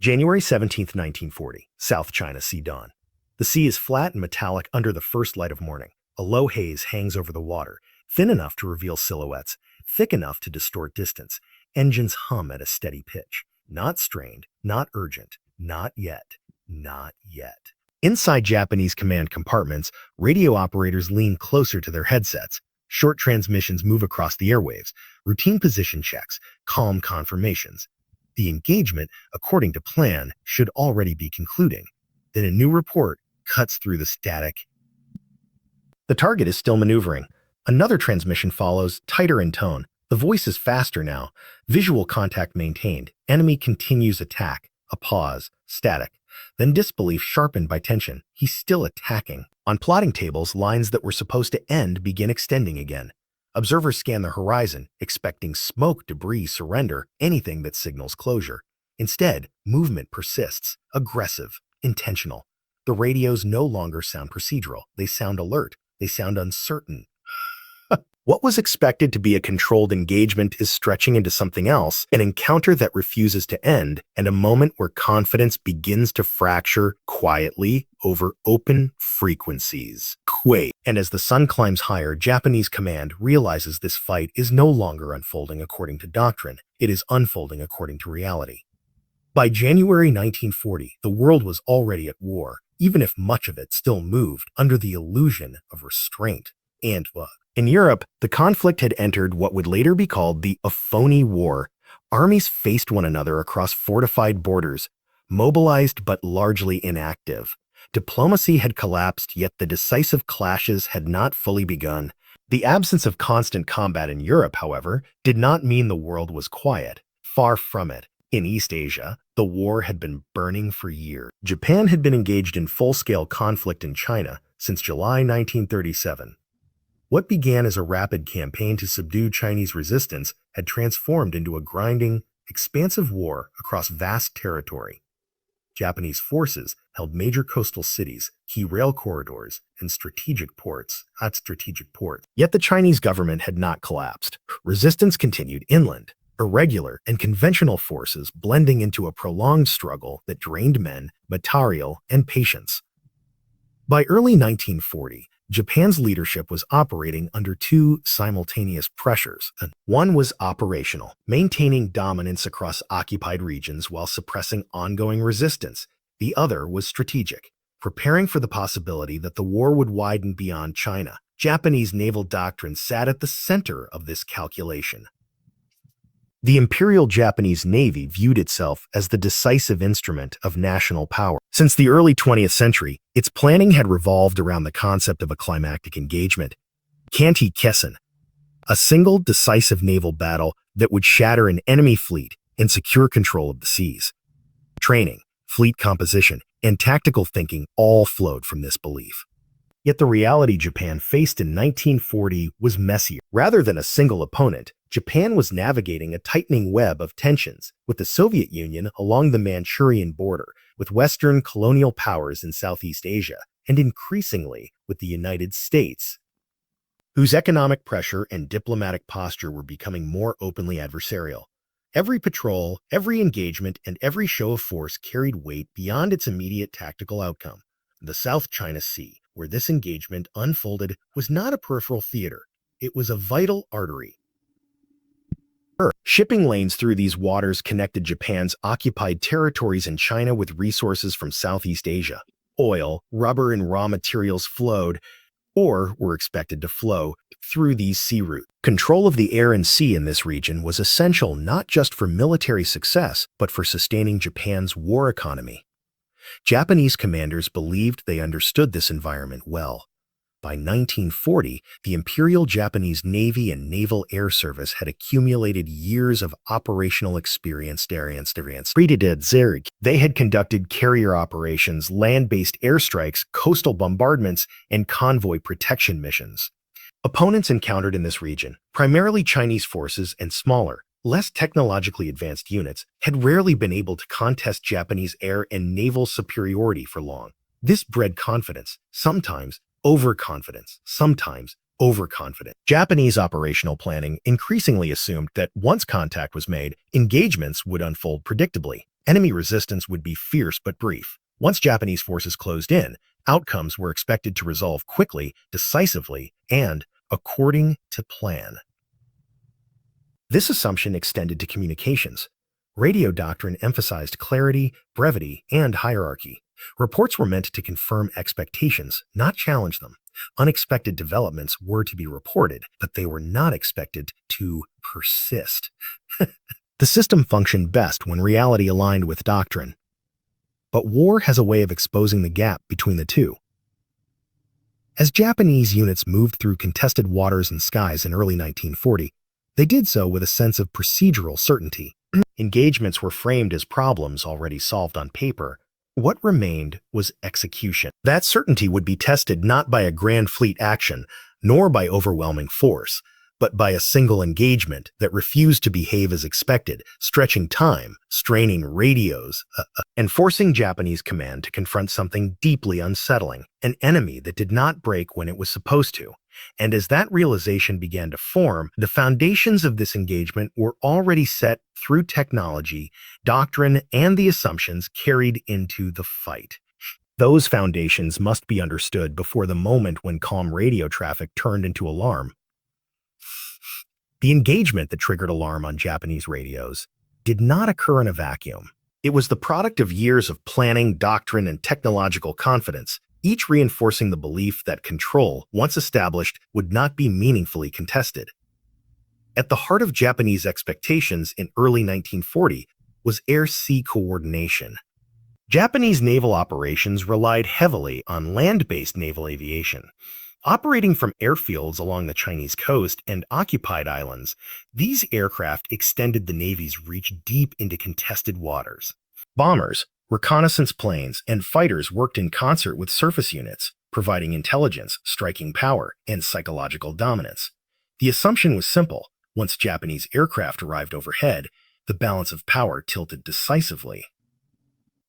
January 17, 1940, South China Sea dawn. The sea is flat and metallic under the first light of morning. A low haze hangs over the water, thin enough to reveal silhouettes, thick enough to distort distance. Engines hum at a steady pitch. Not strained, not urgent, not yet, not yet. Inside Japanese command compartments, radio operators lean closer to their headsets. Short transmissions move across the airwaves, routine position checks, calm confirmations. The engagement, according to plan, should already be concluding. Then a new report cuts through the static. The target is still maneuvering. Another transmission follows, tighter in tone. The voice is faster now. Visual contact maintained. Enemy continues attack. A pause. Static. Then disbelief sharpened by tension. He's still attacking. On plotting tables, lines that were supposed to end begin extending again. Observers scan the horizon, expecting smoke, debris, surrender, anything that signals closure. Instead, movement persists. Aggressive. Intentional. The radios no longer sound procedural. They sound alert. They sound uncertain. What was expected to be a controlled engagement is stretching into something else, an encounter that refuses to end, and a moment where confidence begins to fracture quietly over open frequencies. Quake. And as the sun climbs higher, Japanese command realizes this fight is no longer unfolding according to doctrine. It is unfolding according to reality. By January 1940, the world was already at war, even if much of it still moved under the illusion of restraint. And in Europe, the conflict had entered what would later be called the phony war. Armies faced one another across fortified borders, mobilized but largely inactive. Diplomacy had collapsed, yet the decisive clashes had not fully begun. The absence of constant combat in Europe, however, did not mean the world was quiet. Far from it. In East Asia, the war had been burning for years. Japan had been engaged in full-scale conflict in China since July 1937. What began as a rapid campaign to subdue Chinese resistance had transformed into a grinding, expansive war across vast territory. Japanese forces held major coastal cities, key rail corridors, and strategic ports. Yet the Chinese government had not collapsed. Resistance continued inland, irregular and conventional forces blending into a prolonged struggle that drained men, material, and patience. By early 1940, Japan's leadership was operating under two simultaneous pressures. One was operational, maintaining dominance across occupied regions while suppressing ongoing resistance. The other was strategic, preparing for the possibility that the war would widen beyond China. Japanese naval doctrine sat at the center of this calculation. The Imperial Japanese Navy viewed itself as the decisive instrument of national power. Since the early 20th century, its planning had revolved around the concept of a climactic engagement, Kanti Kessen, a single decisive naval battle that would shatter an enemy fleet and secure control of the seas. Training, fleet composition, and tactical thinking all flowed from this belief. Yet the reality Japan faced in 1940 was messier. Rather than a single opponent, Japan was navigating a tightening web of tensions with the Soviet Union along the Manchurian border, with Western colonial powers in Southeast Asia, and increasingly with the United States, whose economic pressure and diplomatic posture were becoming more openly adversarial. Every patrol, every engagement, and every show of force carried weight beyond its immediate tactical outcome. The South China Sea, where this engagement unfolded, was not a peripheral theater. It was a vital artery. Shipping lanes through these waters connected Japan's occupied territories in China with resources from Southeast Asia. Oil, rubber, and raw materials flowed, or were expected to flow, through these sea routes. Control of the air and sea in this region was essential not just for military success, but for sustaining Japan's war economy. Japanese commanders believed they understood this environment well. By 1940, the Imperial Japanese Navy and Naval Air Service had accumulated years of operational experience. They had conducted carrier operations, land-based airstrikes, coastal bombardments, and convoy protection missions. Opponents encountered in this region, primarily Chinese forces and smaller, less technologically advanced units, had rarely been able to contest Japanese air and naval superiority for long. This bred confidence, sometimes overconfidence, sometimes overconfident. Japanese operational planning increasingly assumed that once contact was made, engagements would unfold predictably. Enemy resistance would be fierce but brief. Once Japanese forces closed in, outcomes were expected to resolve quickly, decisively, and according to plan. This assumption extended to communications. Radio doctrine emphasized clarity, brevity, and hierarchy. Reports were meant to confirm expectations, not challenge them. Unexpected developments were to be reported, but they were not expected to persist. The system functioned best when reality aligned with doctrine. But war has a way of exposing the gap between the two. As Japanese units moved through contested waters and skies in early 1940, they did so with a sense of procedural certainty. Engagements were framed as problems already solved on paper. What remained was execution. That certainty would be tested not by a grand fleet action, nor by overwhelming force, but by a single engagement that refused to behave as expected, stretching time, straining radios, and forcing Japanese command to confront something deeply unsettling, an enemy that did not break when it was supposed to. And as that realization began to form, the foundations of this engagement were already set through technology, doctrine, and the assumptions carried into the fight. Those foundations must be understood before the moment when calm radio traffic turned into alarm. The engagement that triggered alarm on Japanese radios did not occur in a vacuum. It was the product of years of planning, doctrine, and technological confidence, each reinforcing the belief that control, once established, would not be meaningfully contested. At the heart of Japanese expectations in early 1940 was air-sea coordination. Japanese naval operations relied heavily on land-based naval aviation. Operating from airfields along the Chinese coast and occupied islands, these aircraft extended the Navy's reach deep into contested waters. Bombers, reconnaissance planes, and fighters worked in concert with surface units, providing intelligence, striking power, and psychological dominance. The assumption was simple. Once Japanese aircraft arrived overhead, the balance of power tilted decisively.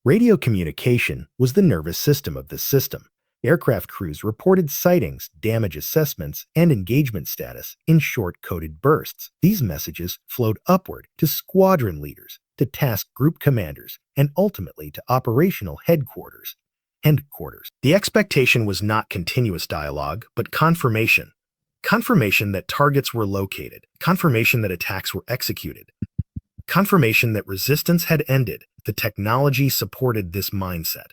Radio communication was the nervous system of this system. Aircraft crews reported sightings, damage assessments, and engagement status in short-coded bursts. These messages flowed upward to squadron leaders, to task group commanders, and ultimately to operational headquarters. The expectation was not continuous dialogue, but confirmation. Confirmation that targets were located, confirmation that attacks were executed, confirmation that resistance had ended. The technology supported this mindset.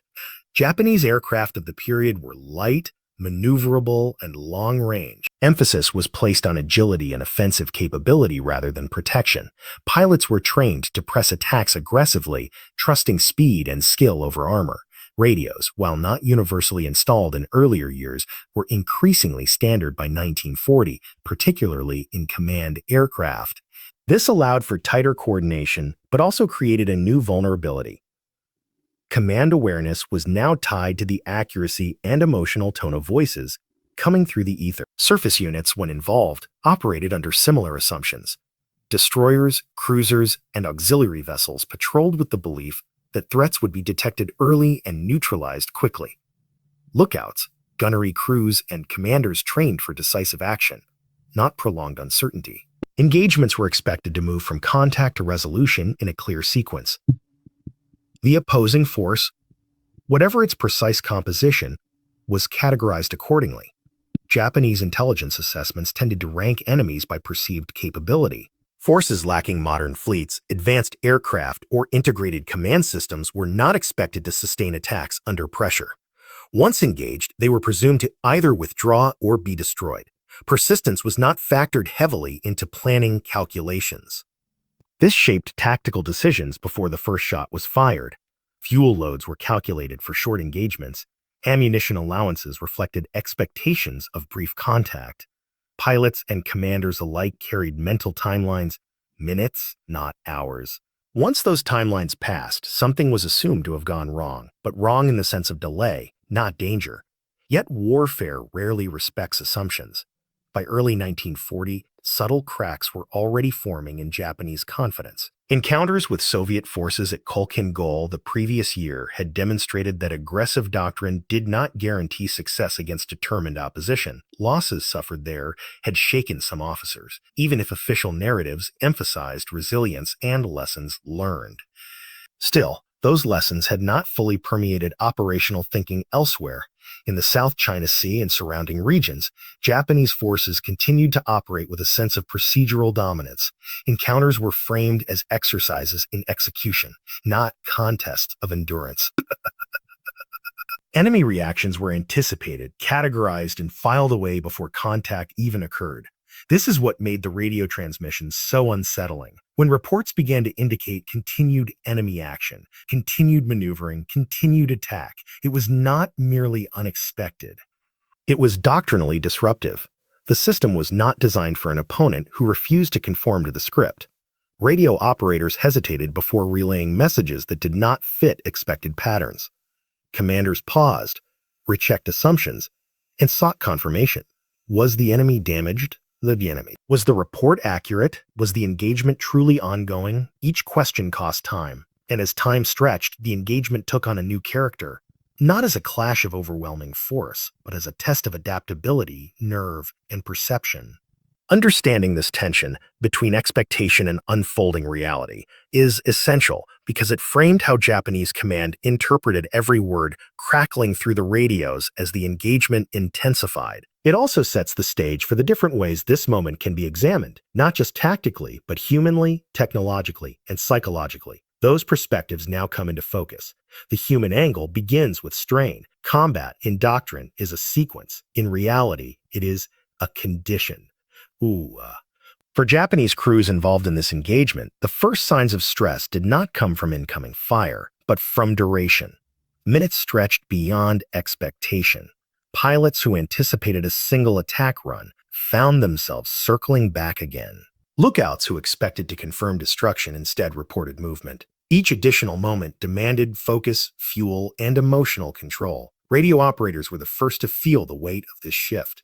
Japanese aircraft of the period were light, maneuverable, and long-range. Emphasis was placed on agility and offensive capability rather than protection. Pilots were trained to press attacks aggressively, trusting speed and skill over armor. Radios, while not universally installed in earlier years, were increasingly standard by 1940, particularly in command aircraft. This allowed for tighter coordination, but also created a new vulnerability. Command awareness was now tied to the accuracy and emotional tone of voices coming through the ether. Surface units, when involved, operated under similar assumptions. Destroyers, cruisers, and auxiliary vessels patrolled with the belief that threats would be detected early and neutralized quickly. Lookouts, gunnery crews, and commanders trained for decisive action, not prolonged uncertainty. Engagements were expected to move from contact to resolution in a clear sequence. The opposing force, whatever its precise composition, was categorized accordingly. Japanese intelligence assessments tended to rank enemies by perceived capability. Forces lacking modern fleets, advanced aircraft, or integrated command systems were not expected to sustain attacks under pressure. Once engaged, they were presumed to either withdraw or be destroyed. Persistence was not factored heavily into planning calculations. This shaped tactical decisions before the first shot was fired. Fuel loads were calculated for short engagements. Ammunition allowances reflected expectations of brief contact. Pilots and commanders alike carried mental timelines, minutes, not hours. Once those timelines passed, something was assumed to have gone wrong, but wrong in the sense of delay, not danger. Yet warfare rarely respects assumptions. By early 1940, subtle cracks were already forming in Japanese confidence. Encounters with Soviet forces at Kholkhin Gol the previous year had demonstrated that aggressive doctrine did not guarantee success against determined opposition. Losses suffered there had shaken some officers, even if official narratives emphasized resilience and lessons learned. Still, those lessons had not fully permeated operational thinking elsewhere. In the South China Sea and surrounding regions, Japanese forces continued to operate with a sense of procedural dominance. Encounters were framed as exercises in execution, not contests of endurance. Enemy reactions were anticipated, categorized, and filed away before contact even occurred. This is what made the radio transmissions so unsettling. When reports began to indicate continued enemy action, continued maneuvering, continued attack, it was not merely unexpected. It was doctrinally disruptive. The system was not designed for an opponent who refused to conform to the script. Radio operators hesitated before relaying messages that did not fit expected patterns. Commanders paused, rechecked assumptions, and sought confirmation. Was the enemy damaged? The enemy. Was the report accurate? Was the engagement truly ongoing? Each question cost time, and as time stretched, the engagement took on a new character, not as a clash of overwhelming force, but as a test of adaptability, nerve, and perception. Understanding this tension between expectation and unfolding reality is essential because it framed how Japanese command interpreted every word crackling through the radios as the engagement intensified. It also sets the stage for the different ways this moment can be examined, not just tactically, but humanly, technologically, and psychologically. Those perspectives now come into focus. The human angle begins with strain. Combat in doctrine is a sequence. In reality, it is a condition. For Japanese crews involved in this engagement, the first signs of stress did not come from incoming fire, but from duration. Minutes stretched beyond expectation. Pilots who anticipated a single attack run found themselves circling back again. Lookouts who expected to confirm destruction instead reported movement. Each additional moment demanded focus, fuel, and emotional control. Radio operators were the first to feel the weight of this shift.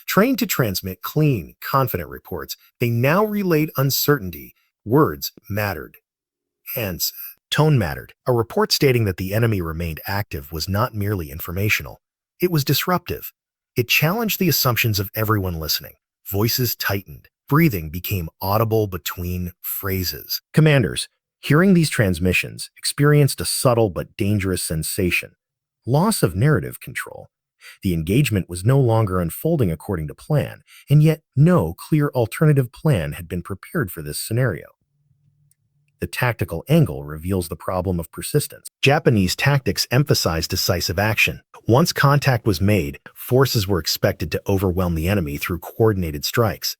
Trained to transmit clean, confident reports, they now relayed uncertainty. Words mattered. Hence, tone mattered. A report stating that the enemy remained active was not merely informational. It was disruptive. It challenged the assumptions of everyone listening. Voices tightened. Breathing became audible between phrases. Commanders, hearing these transmissions, experienced a subtle but dangerous sensation. Loss of narrative control. The engagement was no longer unfolding according to plan, and yet no clear alternative plan had been prepared for this scenario. The tactical angle reveals the problem of persistence. Japanese tactics emphasized decisive action. Once contact was made, forces were expected to overwhelm the enemy through coordinated strikes.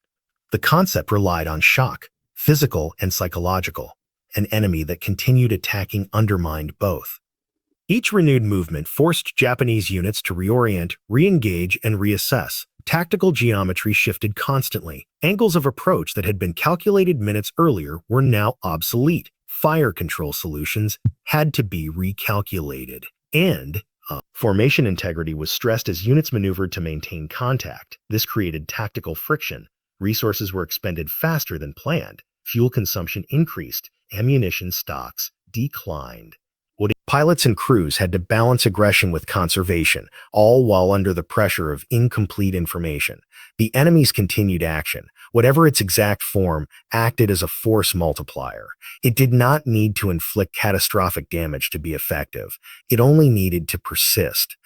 The concept relied on shock, physical and psychological. An enemy that continued attacking undermined both. Each renewed movement forced Japanese units to reorient, re-engage, and reassess. Tactical geometry shifted constantly. Angles of approach that had been calculated minutes earlier were now obsolete. Fire control solutions had to be recalculated. And formation integrity was stressed as units maneuvered to maintain contact. This created tactical friction. Resources were expended faster than planned. Fuel consumption increased. Ammunition stocks declined. Pilots and crews had to balance aggression with conservation, all while under the pressure of incomplete information. The enemy's continued action, whatever its exact form, acted as a force multiplier. It did not need to inflict catastrophic damage to be effective. It only needed to persist.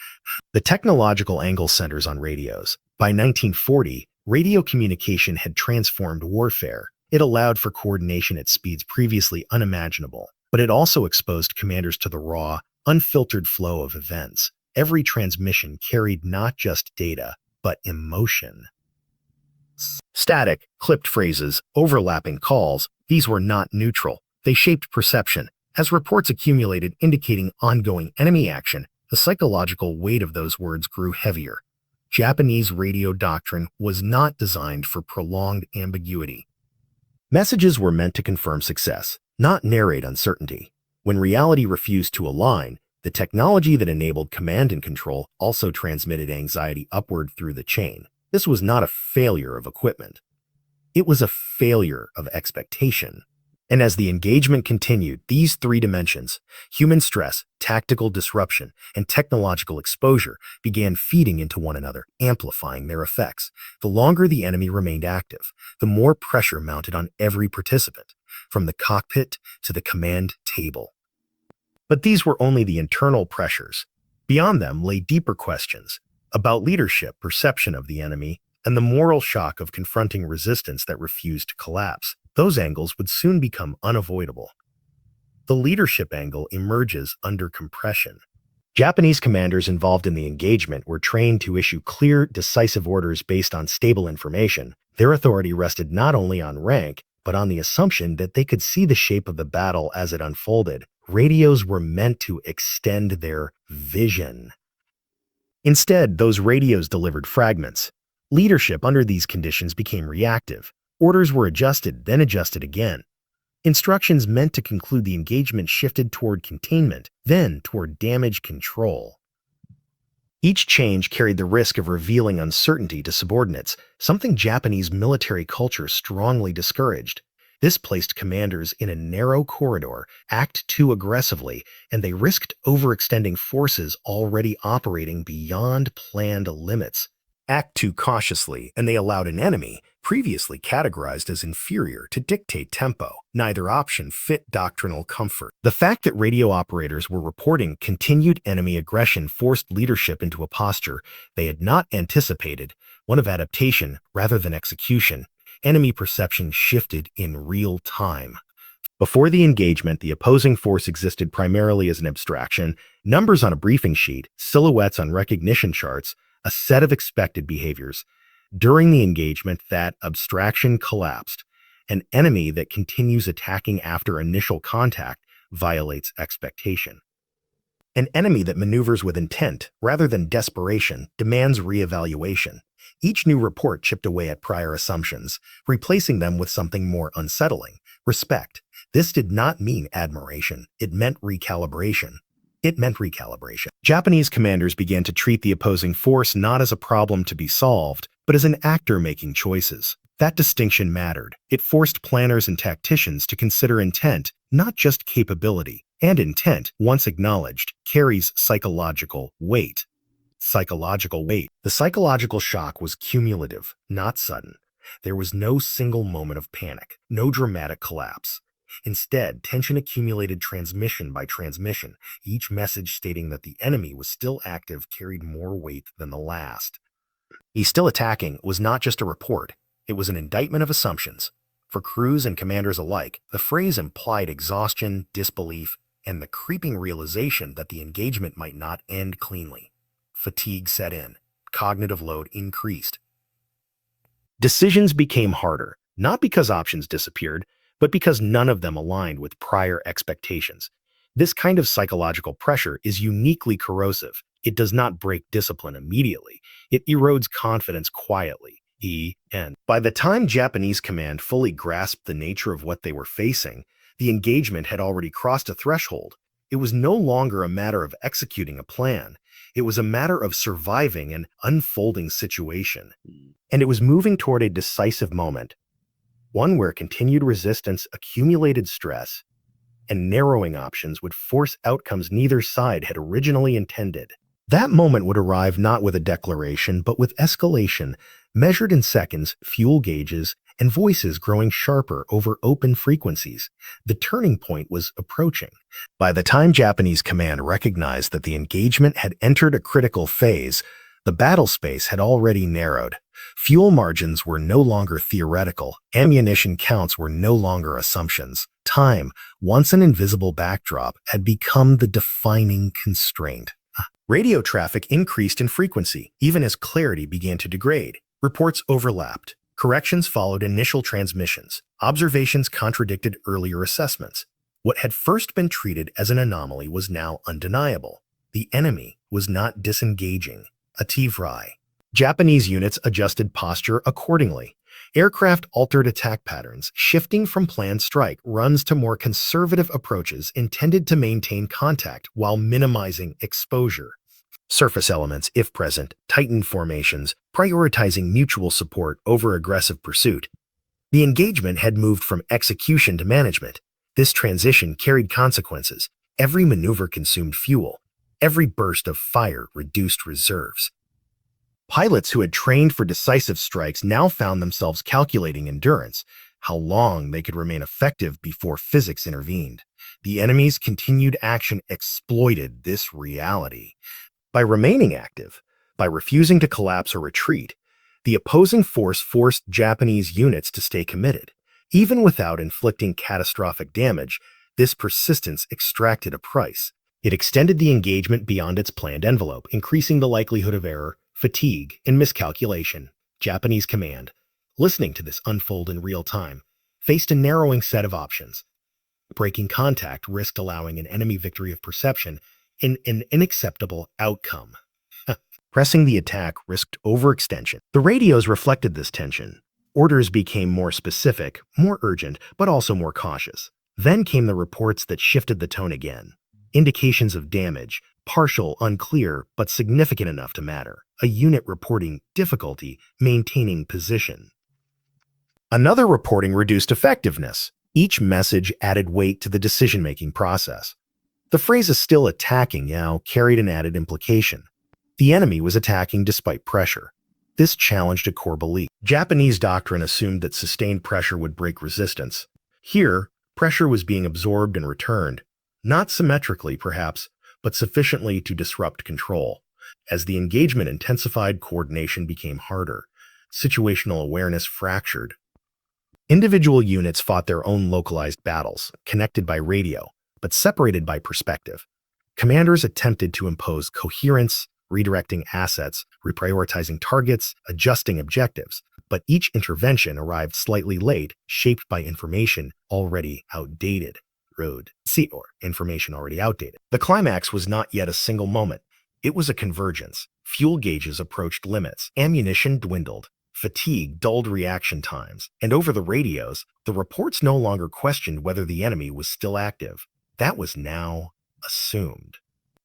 The technological angle centers on radios. By 1940, radio communication had transformed warfare. It allowed for coordination at speeds previously unimaginable. But it also exposed commanders to the raw, unfiltered flow of events. Every transmission carried not just data, but emotion. Static, clipped phrases, overlapping calls, these were not neutral. They shaped perception. As reports accumulated indicating ongoing enemy action, the psychological weight of those words grew heavier. Japanese radio doctrine was not designed for prolonged ambiguity. Messages were meant to confirm success, not narrate uncertainty. When reality refused to align, the technology that enabled command and control also transmitted anxiety upward through the chain. This was not a failure of equipment. It was a failure of expectation. And as the engagement continued, these three dimensions, human stress, tactical disruption, and technological exposure, began feeding into one another, amplifying their effects. The longer the enemy remained active, the more pressure mounted on every participant, from the cockpit to the command table. But these were only the internal pressures. Beyond them lay deeper questions about leadership, perception of the enemy, and the moral shock of confronting resistance that refused to collapse. Those angles would soon become unavoidable. The leadership angle emerges under compression. Japanese commanders involved in the engagement were trained to issue clear, decisive orders based on stable information. Their authority rested not only on rank, but on the assumption that they could see the shape of the battle as it unfolded. Radios were meant to extend their vision. Instead, those radios delivered fragments. Leadership under these conditions became reactive. Orders were adjusted, then adjusted again. Instructions meant to conclude the engagement shifted toward containment, then toward damage control. Each change carried the risk of revealing uncertainty to subordinates, something Japanese military culture strongly discouraged. This placed commanders in a narrow corridor, act too aggressively, and they risked overextending forces already operating beyond planned limits. Act too cautiously, and they allowed an enemy, previously categorized as inferior, to dictate tempo. Neither option fit doctrinal comfort. The fact that radio operators were reporting continued enemy aggression forced leadership into a posture they had not anticipated, one of adaptation rather than execution. Enemy perception shifted in real time. Before the engagement, the opposing force existed primarily as an abstraction, numbers on a briefing sheet, silhouettes on recognition charts, a set of expected behaviors. During the engagement, that abstraction collapsed. An enemy that continues attacking after initial contact violates expectation. An enemy that maneuvers with intent, rather than desperation, demands reevaluation. Each new report chipped away at prior assumptions, replacing them with something more unsettling: respect. This did not mean admiration. It meant recalibration. Japanese commanders began to treat the opposing force not as a problem to be solved, but as an actor making choices. That distinction mattered. It forced planners and tacticians to consider intent, not just capability. And intent, once acknowledged, carries psychological weight. The psychological shock was cumulative, not sudden. There was no single moment of panic, no dramatic collapse. Instead, tension accumulated transmission by transmission. Each message stating that the enemy was still active carried more weight than the last. "He's still attacking" was not just a report. It was an indictment of assumptions. For crews and commanders alike, the phrase implied exhaustion, disbelief, and the creeping realization that the engagement might not end cleanly. Fatigue set in. Cognitive load increased. Decisions became harder, not because options disappeared, but because none of them aligned with prior expectations. This kind of psychological pressure is uniquely corrosive. It does not break discipline immediately. It erodes confidence quietly. By the time Japanese command fully grasped the nature of what they were facing, the engagement had already crossed a threshold. It was no longer a matter of executing a plan. It was a matter of surviving an unfolding situation. And it was moving toward a decisive moment, one where continued resistance, accumulated stress, and narrowing options would force outcomes neither side had originally intended. That moment would arrive not with a declaration, but with escalation, measured in seconds, fuel gauges, and voices growing sharper over open frequencies. The turning point was approaching. By the time Japanese command recognized that the engagement had entered a critical phase, the battle space had already narrowed. Fuel margins were no longer theoretical. Ammunition counts were no longer assumptions. Time, once an invisible backdrop, had become the defining constraint. Radio traffic increased in frequency, even as clarity began to degrade. Reports overlapped. Corrections followed initial transmissions. Observations contradicted earlier assessments. What had first been treated as an anomaly was now undeniable. The enemy was not disengaging. Japanese units adjusted posture accordingly. Aircraft altered attack patterns, shifting from planned strike runs to more conservative approaches intended to maintain contact while minimizing exposure. Surface elements, if present, tightened formations, prioritizing mutual support over aggressive pursuit. The engagement had moved from execution to management. This transition carried consequences. Every maneuver consumed fuel. Every burst of fire reduced reserves. Pilots who had trained for decisive strikes now found themselves calculating endurance. how long they could remain effective before physics intervened. The enemy's continued action exploited this reality. By remaining active, by refusing to collapse or retreat, the opposing force forced Japanese units to stay committed. Even without inflicting catastrophic damage, this persistence extracted a price. It extended the engagement beyond its planned envelope, increasing the likelihood of error, fatigue, and miscalculation. Japanese command, listening to this unfold in real time, faced a narrowing set of options. Breaking contact risked allowing an enemy victory of perception in an unacceptable outcome. Pressing the attack risked overextension. The radios reflected this tension. Orders became more specific, more urgent, but also more cautious. Then came the reports that shifted the tone again. Indications of damage, partial, unclear, but significant enough to matter. A unit reporting difficulty maintaining position. Another reporting reduced effectiveness. Each message added weight to the decision-making process. The phrase is still attacking now carried an added implication. The enemy was attacking despite pressure. This challenged a core belief. Japanese doctrine assumed that sustained pressure would break resistance. Here, pressure was being absorbed and returned, not symmetrically perhaps, but sufficiently to disrupt control. As the engagement intensified, coordination became harder. Situational awareness fractured. Individual units fought their own localized battles, connected by radio, but separated by perspective. Commanders attempted to impose coherence, redirecting assets, reprioritizing targets, adjusting objectives, but each intervention arrived slightly late, shaped by information already outdated. Information already outdated. The climax was not yet a single moment. It was a convergence. Fuel gauges approached limits, ammunition dwindled, fatigue dulled reaction times, and over the radios, the reports no longer questioned whether the enemy was still active. That was now assumed.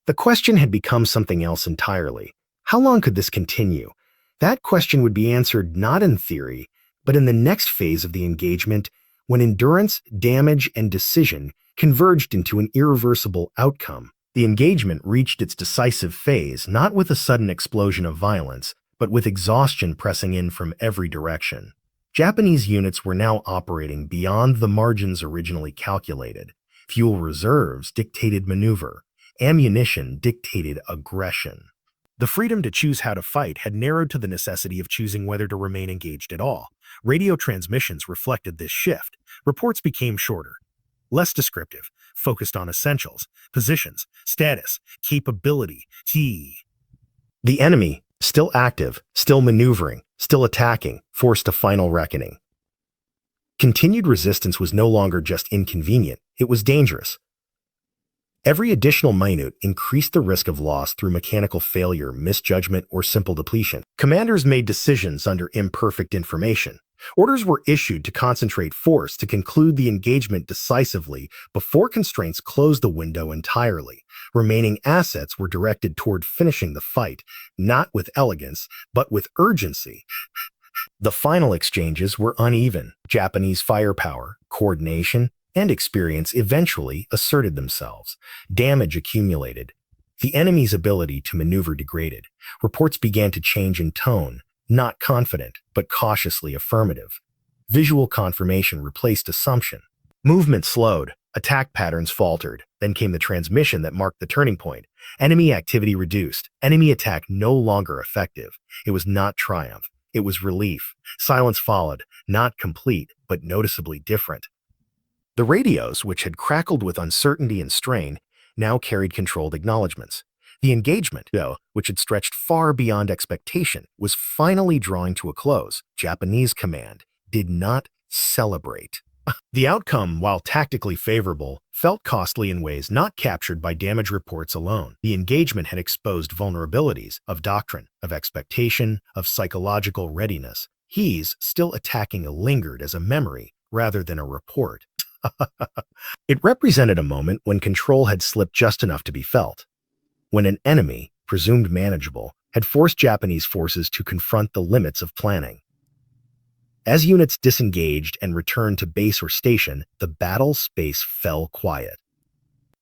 The question had become something else entirely. How long could this continue? That question would be answered not in theory, but in the next phase of the engagement, when endurance, damage, and decision converged into an irreversible outcome. The engagement reached its decisive phase not with a sudden explosion of violence, but with exhaustion pressing in from every direction. Japanese units were now operating beyond the margins originally calculated. Fuel reserves dictated maneuver. Ammunition dictated aggression. The freedom to choose how to fight had narrowed to the necessity of choosing whether to remain engaged at all. Radio transmissions reflected this shift. Reports became shorter, less descriptive, focused on essentials, positions, status, capability, The enemy, still active, still maneuvering, still attacking, forced a final reckoning. Continued resistance was no longer just inconvenient, it was dangerous. Every additional minute increased the risk of loss through mechanical failure, misjudgment, or simple depletion. Commanders made decisions under imperfect information. Orders were issued to concentrate force to conclude the engagement decisively before constraints closed the window entirely. Remaining assets were directed toward finishing the fight, not with elegance, but with urgency. The final exchanges were uneven. Japanese firepower, coordination, and experience eventually asserted themselves. Damage accumulated. The enemy's ability to maneuver degraded. Reports began to change in tone, not confident, but cautiously affirmative. Visual confirmation replaced assumption. Movement slowed. Attack patterns faltered. Then came the transmission that marked the turning point. Enemy activity reduced. Enemy attack no longer effective. It was not triumph. It was relief. Silence followed, not complete, but noticeably different. The radios, which had crackled with uncertainty and strain, now carried controlled acknowledgments. The engagement, though, which had stretched far beyond expectation, was finally drawing to a close. Japanese command did not celebrate. The outcome, while tactically favorable, felt costly in ways not captured by damage reports alone. The engagement had exposed vulnerabilities of doctrine, of expectation, of psychological readiness. He's still attacking lingered as a memory rather than a report. It represented a moment when control had slipped just enough to be felt, when an enemy, presumed manageable, had forced Japanese forces to confront the limits of planning. As units disengaged and returned to base or station, the battle space fell quiet.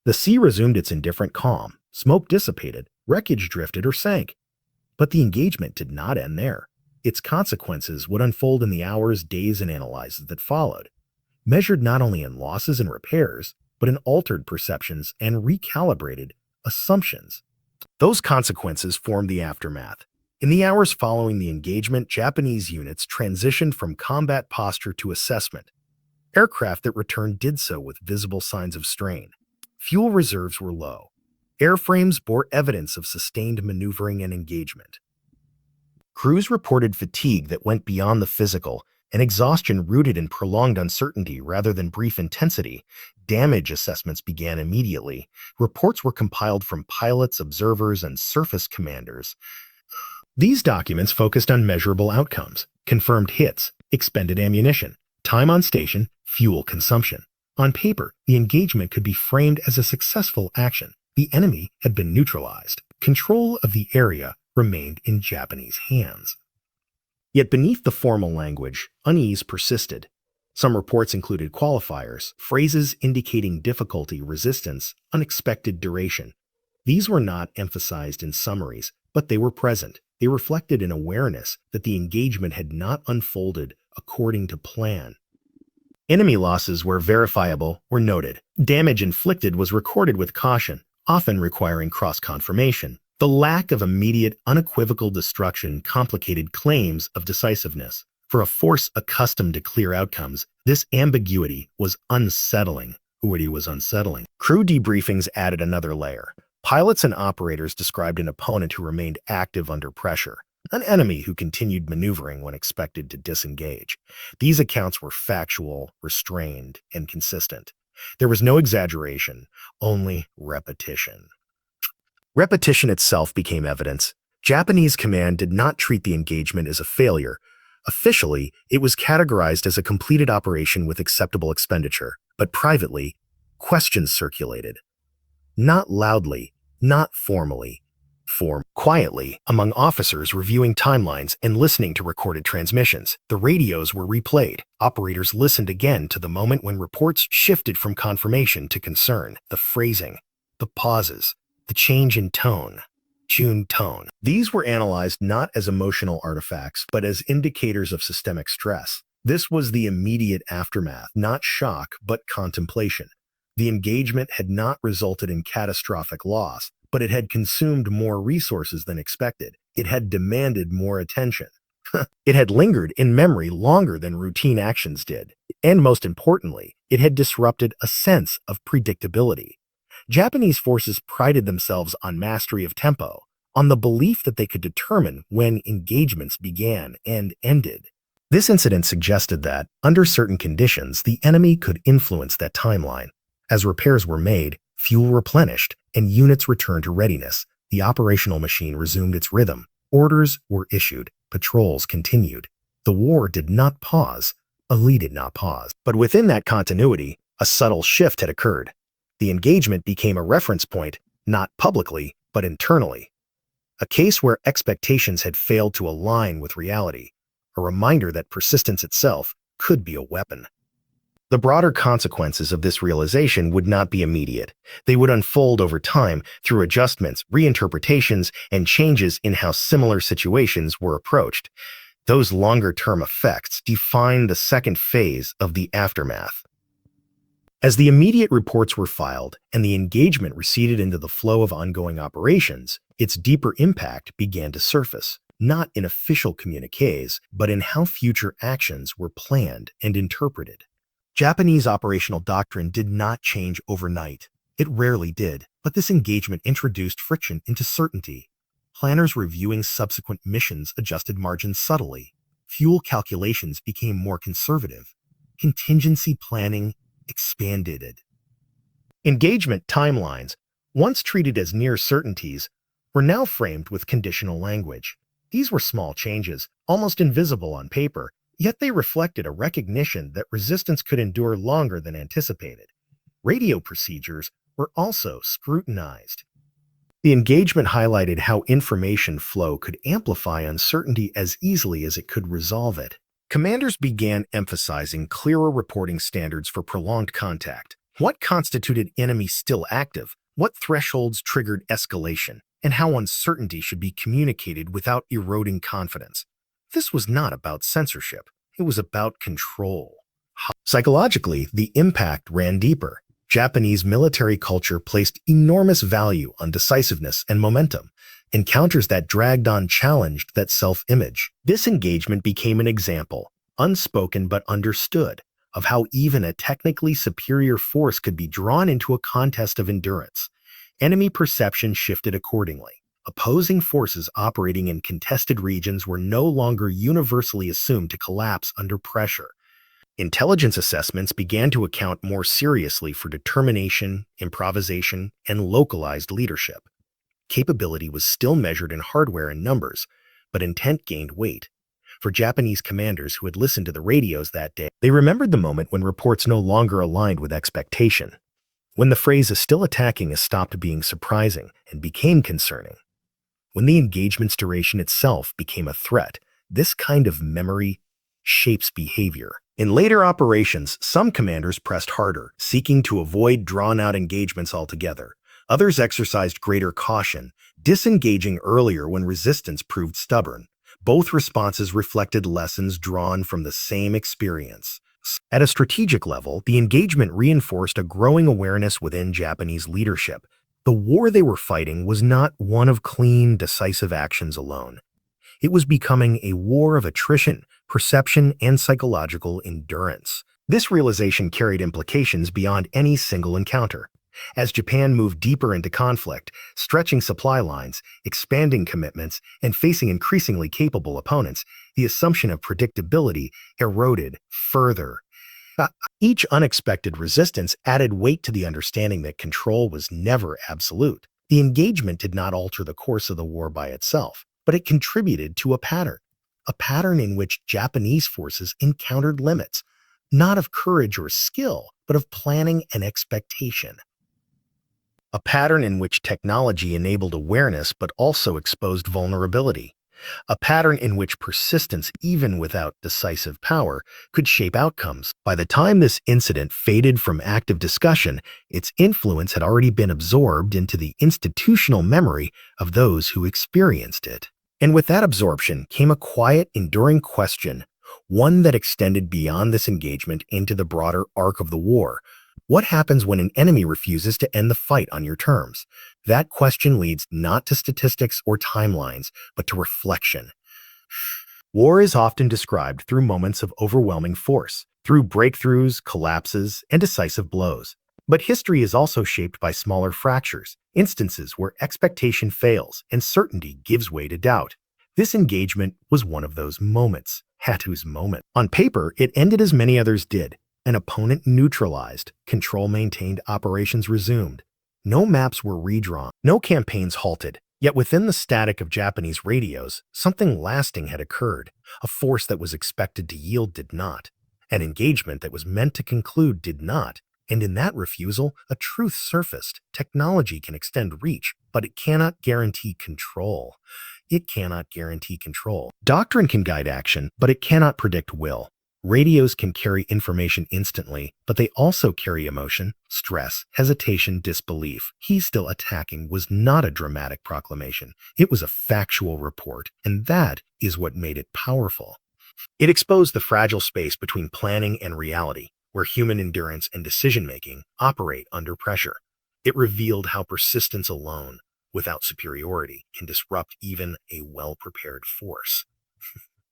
The sea resumed its indifferent calm, smoke dissipated, wreckage drifted or sank. But the engagement did not end there. Its consequences would unfold in the hours, days, and analyses that followed, measured not only in losses and repairs, but in altered perceptions and recalibrated assumptions. Those consequences formed the aftermath. In the hours following the engagement, Japanese units transitioned from combat posture to assessment. Aircraft that returned did so with visible signs of strain. Fuel reserves were low. Airframes bore evidence of sustained maneuvering and engagement. Crews reported fatigue that went beyond the physical and exhaustion rooted in prolonged uncertainty rather than brief intensity. Damage assessments began immediately. Reports were compiled from pilots, observers, and surface commanders. These documents focused on measurable outcomes: confirmed hits, expended ammunition, time on station, fuel consumption. On paper, the engagement could be framed as a successful action. The enemy had been neutralized. Control of the area remained in Japanese hands. Yet beneath the formal language, unease persisted. Some reports included qualifiers, phrases indicating difficulty, resistance, unexpected duration. These were not emphasized in summaries, but they were present. They reflected an awareness that the engagement had not unfolded according to plan. Enemy losses, where verifiable, were noted. Damage inflicted was recorded with caution, often requiring cross-confirmation. The lack of immediate, unequivocal destruction complicated claims of decisiveness. For a force accustomed to clear outcomes, this ambiguity was unsettling. Crew debriefings added another layer. Pilots and operators described an opponent who remained active under pressure, an enemy who continued maneuvering when expected to disengage. These accounts were factual, restrained, and consistent. There was no exaggeration, only repetition. Repetition itself became evidence. Japanese command did not treat the engagement as a failure. Officially, it was categorized as a completed operation with acceptable expenditure, but privately, questions circulated. Not loudly, not formally, quietly, among officers reviewing timelines and listening to recorded transmissions. The radios were replayed. Operators listened again to the moment when reports shifted from confirmation to concern. The phrasing, the pauses, the change in tone. These were analyzed not as emotional artifacts, but as indicators of systemic stress. This was the immediate aftermath, not shock, but contemplation. The engagement had not resulted in catastrophic loss, but it had consumed more resources than expected. It had demanded more attention. It had lingered in memory longer than routine actions did. And most importantly, it had disrupted a sense of predictability. Japanese forces prided themselves on mastery of tempo, on the belief that they could determine when engagements began and ended. This incident suggested that, under certain conditions, the enemy could influence that timeline. As repairs were made, fuel replenished, and units returned to readiness, the operational machine resumed its rhythm. Orders were issued. Patrols continued. The war did not pause. Ali did not pause. But within that continuity, a subtle shift had occurred. The engagement became a reference point, not publicly, but internally. A case where expectations had failed to align with reality. A reminder that persistence itself could be a weapon. The broader consequences of this realization would not be immediate. They would unfold over time through adjustments, reinterpretations, and changes in how similar situations were approached. Those longer-term effects define the second phase of the aftermath. As the immediate reports were filed and the engagement receded into the flow of ongoing operations, its deeper impact began to surface, not in official communiques, but in how future actions were planned and interpreted. Japanese operational doctrine did not change overnight. It rarely did, but this engagement introduced friction into certainty. Planners reviewing subsequent missions adjusted margins subtly. Fuel calculations became more conservative. Contingency planning expanded. Engagement timelines, once treated as near certainties, were now framed with conditional language. These were small changes, almost invisible on paper, yet they reflected a recognition that resistance could endure longer than anticipated. Radio procedures were also scrutinized. The engagement highlighted how information flow could amplify uncertainty as easily as it could resolve it. Commanders began emphasizing clearer reporting standards for prolonged contact. What constituted enemy still active? What thresholds triggered escalation? And how uncertainty should be communicated without eroding confidence. This was not about censorship. It was about control. Psychologically, the impact ran deeper. Japanese military culture placed enormous value on decisiveness and momentum. Encounters that dragged on challenged that self-image. This engagement became an example, unspoken but understood, of how even a technically superior force could be drawn into a contest of endurance. Enemy perception shifted accordingly. Opposing forces operating in contested regions were no longer universally assumed to collapse under pressure. Intelligence assessments began to account more seriously for determination, improvisation, and localized leadership. Capability was still measured in hardware and numbers, but intent gained weight. For Japanese commanders who had listened to the radios that day, they remembered the moment when reports no longer aligned with expectation, when the phrase "is still attacking" stopped being surprising and became concerning. When the engagement's duration itself became a threat, this kind of memory shapes behavior. In later operations, some commanders pressed harder, seeking to avoid drawn-out engagements altogether. Others exercised greater caution, disengaging earlier when resistance proved stubborn. Both responses reflected lessons drawn from the same experience. At a strategic level, the engagement reinforced a growing awareness within Japanese leadership. The war they were fighting was not one of clean, decisive actions alone. It was becoming a war of attrition, perception, and psychological endurance. This realization carried implications beyond any single encounter. As Japan moved deeper into conflict, stretching supply lines, expanding commitments, and facing increasingly capable opponents, the assumption of predictability eroded further. Each unexpected resistance added weight to the understanding that control was never absolute. The engagement did not alter the course of the war by itself, but it contributed to a pattern in which Japanese forces encountered limits, not of courage or skill, but of planning and expectation. A pattern in which technology enabled awareness but also exposed vulnerability. A pattern in which persistence, even without decisive power, could shape outcomes. By the time this incident faded from active discussion, its influence had already been absorbed into the institutional memory of those who experienced it. And with that absorption came a quiet, enduring question, one that extended beyond this engagement into the broader arc of the war. What happens when an enemy refuses to end the fight on your terms? That question leads not to statistics or timelines, but to reflection. War is often described through moments of overwhelming force, through breakthroughs, collapses, and decisive blows. But history is also shaped by smaller fractures, instances where expectation fails and certainty gives way to doubt. This engagement was one of those moments, Hatu's moment. On paper, it ended as many others did. An opponent neutralized, control maintained, operations resumed. No maps were redrawn, no campaigns halted. Yet within the static of Japanese radios, something lasting had occurred. A force that was expected to yield did not. An engagement that was meant to conclude did not. And in that refusal, a truth surfaced. Technology can extend reach, but it cannot guarantee control. It cannot guarantee control. Doctrine can guide action, but it cannot predict will. Radios can carry information instantly, but they also carry emotion, stress, hesitation, disbelief. "He's still attacking" was not a dramatic proclamation. It was a factual report, and that is what made it powerful. It exposed the fragile space between planning and reality, where human endurance and decision-making operate under pressure. It revealed how persistence alone, without superiority, can disrupt even a well-prepared force.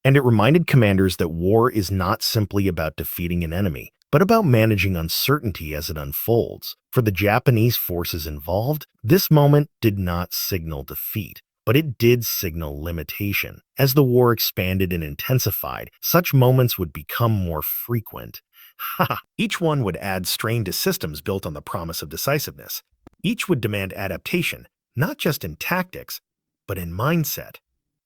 And it reminded commanders that war is not simply about defeating an enemy, but about managing uncertainty as it unfolds. For the Japanese forces involved, this moment did not signal defeat, but it did signal limitation. As the war expanded and intensified, such moments would become more frequent. Each one would add strain to systems built on the promise of decisiveness. Each would demand adaptation, not just in tactics, but in mindset.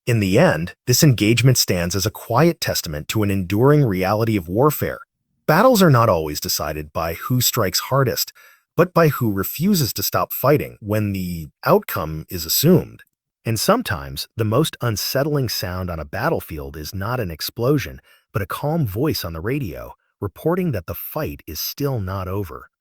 In the end, this engagement stands as a quiet testament to an enduring reality of warfare. Battles are not always decided by who strikes hardest, but by who refuses to stop fighting when the outcome is assumed. And sometimes, the most unsettling sound on a battlefield is not an explosion, but a calm voice on the radio, reporting that the fight is still not over.